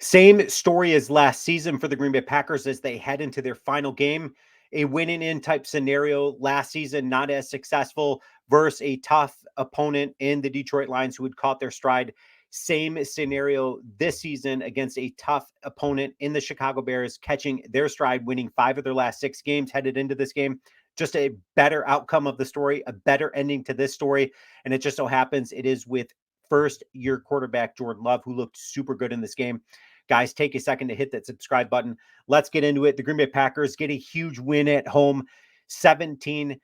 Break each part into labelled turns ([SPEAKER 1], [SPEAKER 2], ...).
[SPEAKER 1] Same story as last season for the Green Bay Packers as they head into their final game. A winning in type scenario last season, not as successful versus a tough opponent in the Detroit Lions who had caught their stride. Same scenario this season against a tough opponent in the Chicago Bears, catching their stride, winning 5 of their last 6 games headed into this game. Just a better outcome of the story, a better ending to this story. And it just so happens it is with first year quarterback Jordan Love, who looked super good in this game. Guys, take a second to hit that subscribe button. Let's get into it. The Green Bay Packers get a huge win at home, 17-9.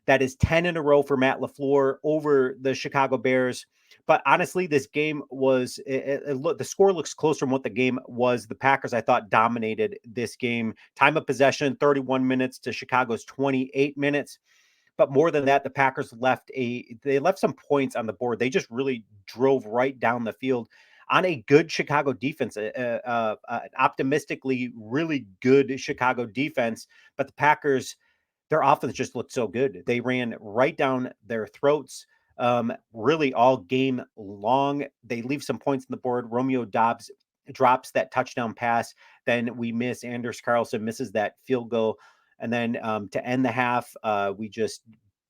[SPEAKER 1] That is 10 in a row for Matt LaFleur over the Chicago Bears. But honestly, this game was the score looks closer from what the game was. The Packers, I thought, dominated this game. Time of possession, 31 minutes to Chicago's 28 minutes. But more than that, the Packers they left some points on the board. They just really drove right down the field on a good Chicago defense, optimistically really good Chicago defense. But the Packers, their offense just looked so good. They ran right down their throats, really all game long. They leave some points on the board. Romeo Dobbs drops that touchdown pass. Then we miss Anders Carlson, misses that field goal. And then to end the half, we just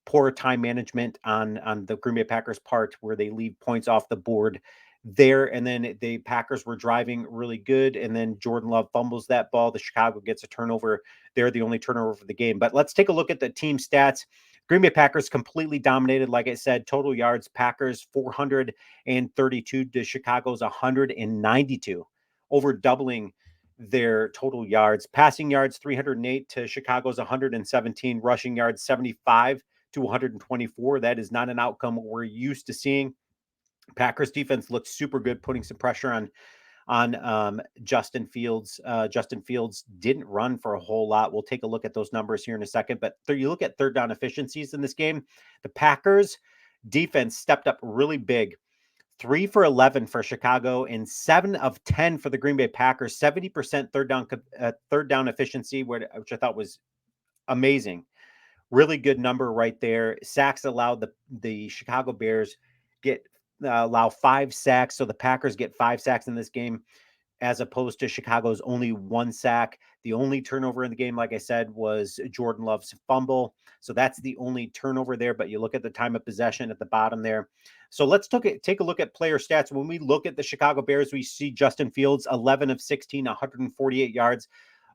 [SPEAKER 1] poor time management on the Green Bay Packers part where they leave points off the board there. And then the Packers were driving really good. And then Jordan Love fumbles that ball. The Chicago gets a turnover. They're the only turnover for the game. But let's take a look at the team stats. Green Bay Packers completely dominated. Like I said, total yards, Packers 432 to Chicago's 192, over doubling their total yards. Passing yards, 308 to Chicago's 117. Rushing yards, 75 to 124. That is not an outcome we're used to seeing. Packers defense looked super good, putting some pressure on Justin Fields. Justin Fields didn't run for a whole lot. We'll take a look at those numbers here in a second. But you look at third down efficiencies in this game, the Packers defense stepped up really big. 3 for 11 for Chicago and 7 of 10 for the Green Bay Packers. 70% third down efficiency, which I thought was amazing. Really good number right there. Sacks allowed the Chicago Bears allow 5 sacks. So the Packers get 5 sacks in this game, as opposed to Chicago's only 1 sack. The only turnover in the game, like I said, was Jordan Love's fumble. So that's the only turnover there. But you look at the time of possession at the bottom there. So let's take a look at player stats. When we look at the Chicago Bears, we see Justin Fields, 11 of 16, 148 yards.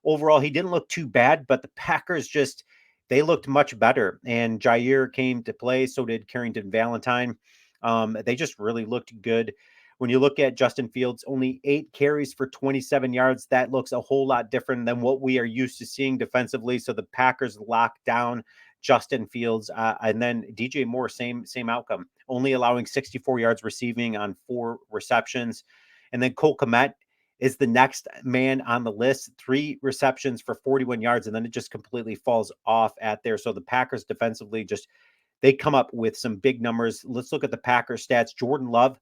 [SPEAKER 1] Overall, he didn't look too bad, but the Packers they looked much better. And Jair came to play. So did Carrington Valentine. They just really looked good. When you look at Justin Fields, only 8 carries for 27 yards. That looks a whole lot different than what we are used to seeing defensively. So the Packers locked down Justin Fields. And then DJ Moore, same outcome, only allowing 64 yards receiving on 4 receptions. And then Cole Kmet is the next man on the list, 3 receptions for 41 yards. And then it just completely falls off at there. So the Packers defensively they come up with some big numbers. Let's look at the Packers stats. Jordan Love,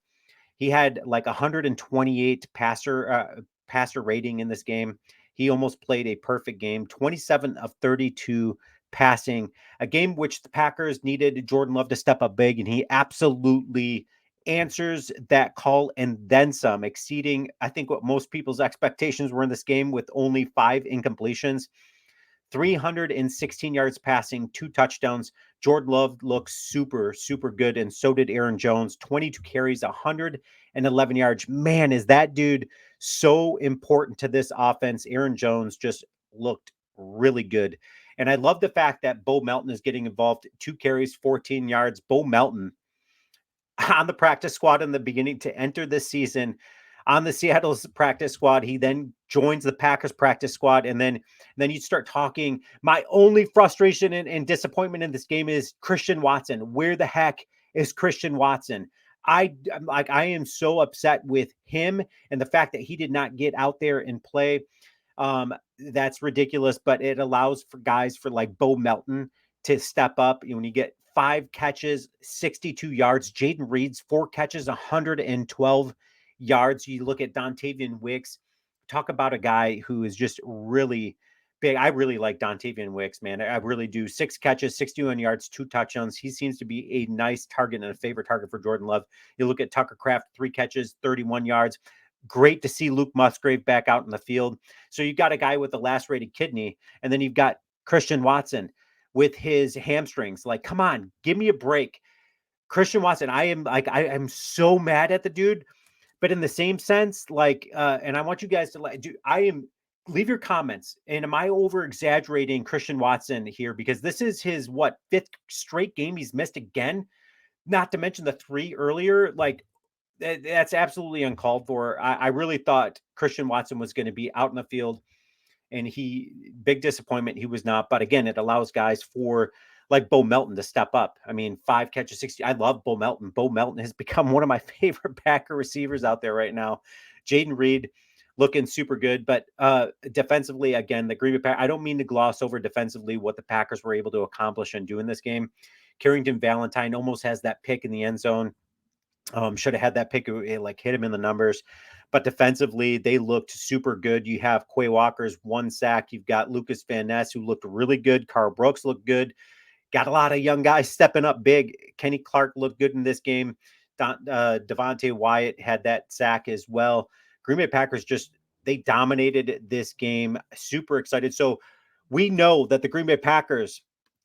[SPEAKER 1] he had like 128 passer rating in this game. He almost played a perfect game, 27 of 32 passing, a game which the Packers needed Jordan Love to step up big, and he absolutely answers that call and then some, exceeding, I think, what most people's expectations were in this game with only 5 incompletions. 316 yards passing, 2 touchdowns. Jordan Love looks super, super good, and so did Aaron Jones. 22 carries, 111 yards. Man, is that dude so important to this offense. Aaron Jones just looked really good. And I love the fact that Bo Melton is getting involved. 2 carries, 14 yards. Bo Melton on the practice squad in the beginning to enter this season on the Seattle's practice squad. He then joins the Packers practice squad. And then you start talking. My only frustration and disappointment in this game is Christian Watson. Where the heck is Christian Watson? I am so upset with him and the fact that he did not get out there and play. That's ridiculous, but it allows for guys for like Bo Melton to step up. When you get 5 catches, 62 yards, Jaden Reed's 4 catches, 112 yards. You look at Dontavian Wicks, talk about a guy who is just really big. I really like Dontavian Wicks, man. I really do. 6 catches, 61 yards, 2 touchdowns. He seems to be a nice target and a favorite target for Jordan Love. You look at Tucker Kraft, 3 catches, 31 yards. Great to see Luke Musgrave back out in the field. So you've got a guy with a lacerated kidney, and then you've got Christian Watson with his hamstrings. Like, come on, give me a break. Christian Watson, I am so mad at the dude, but in the same sense, like, and I want you guys to leave your comments. And am I over exaggerating Christian Watson here? Because this is his what, fifth straight game he's missed again, not to mention the three earlier. Like, that's absolutely uncalled for. I really thought Christian Watson was going to be out in the field, and big disappointment, he was not. But again, it allows guys for like Bo Melton to step up. I mean, 5 catches, 60. I love Bo Melton. Bo Melton has become one of my favorite Packer receivers out there right now. Jaden Reed looking super good, but defensively, again, the Green Bay Packers, I don't mean to gloss over defensively what the Packers were able to accomplish and do in this game. Carrington Valentine almost has that pick in the end zone. Should have had that pick, it like hit him in the numbers. But defensively, they looked super good. You have Quay Walker's 1 sack. You've got Lucas Van Ness, who looked really good. Carl Brooks looked good. Got a lot of young guys stepping up big. Kenny Clark looked good in this game. Devontae Wyatt had that sack as well. Green Bay Packers they dominated this game. Super excited. So we know that the Green Bay Packers,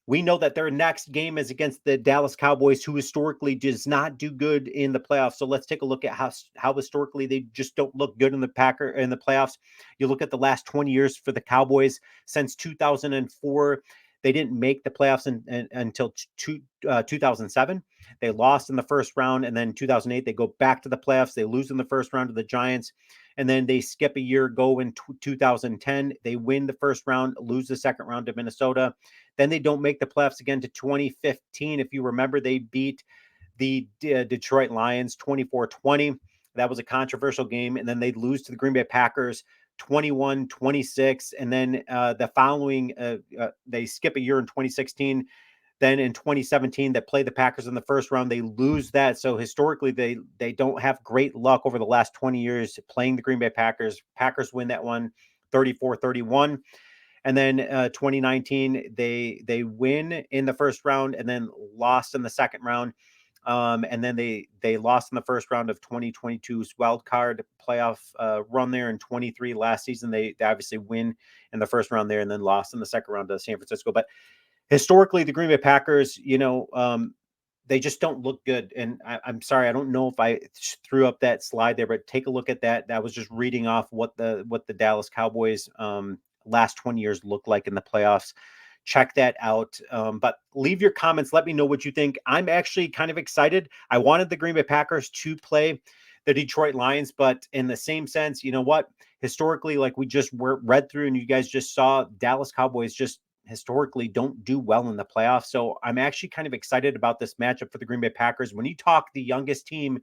[SPEAKER 1] we know that their next game is against the Dallas Cowboys, who historically does not do good in the playoffs. So let's take a look at how historically they just don't look good in the playoffs. You look at the last 20 years for the Cowboys since 2004. They didn't make the playoffs until 2007. They lost in the first round, and then 2008 they go back to the playoffs. They lose in the first round to the Giants, and then they skip a year, go in 2010. They win the first round, lose the second round to Minnesota. Then they don't make the playoffs again to 2015. If you remember, they beat the Detroit Lions 24-20. That was a controversial game. And then they lose to the Green Bay Packers 21-26. And then the following, they skip a year in 2016. Then in 2017, they play the Packers in the first round. They lose that. So historically, they don't have great luck over the last 20 years playing the Green Bay Packers. Packers win that one 34-31. And then 2019, they win in the first round and then lost in the second round. And then they lost in the first round of 2022's wild card playoff run there in 23 last season. They obviously win in the first round there and then lost in the second round to San Francisco. But historically, the Green Bay Packers, they just don't look good. And I'm sorry, I don't know if I threw up that slide there, but take a look at that. That was just reading off what the Dallas Cowboys last 20 years look like in the playoffs. Check that out. But leave your comments. Let me know what you think. I'm actually kind of excited. I wanted the Green Bay Packers to play the Detroit Lions, but in the same sense, you know what? Historically, like we just read through and you guys just saw, Dallas Cowboys just historically don't do well in the playoffs. So I'm actually kind of excited about this matchup for the Green Bay Packers. When you talk the youngest team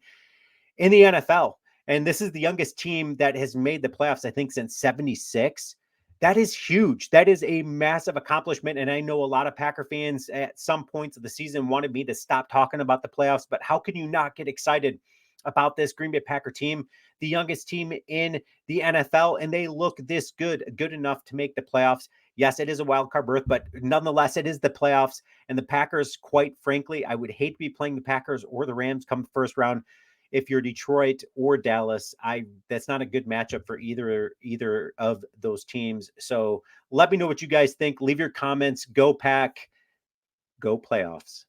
[SPEAKER 1] in the NFL, and this is the youngest team that has made the playoffs, I think, since 76. That is huge. That is a massive accomplishment. And I know a lot of Packer fans at some points of the season wanted me to stop talking about the playoffs, but how can you not get excited about this Green Bay Packer team, the youngest team in the NFL, and they look this good enough to make the playoffs? Yes, it is a wild card berth, but nonetheless, it is the playoffs. And the Packers, quite frankly, I would hate to be playing the Packers or the Rams come the first round. If you're Detroit or Dallas, that's not a good matchup for either of those teams. So let me know what you guys think. Leave your comments. Go Pack. Go playoffs.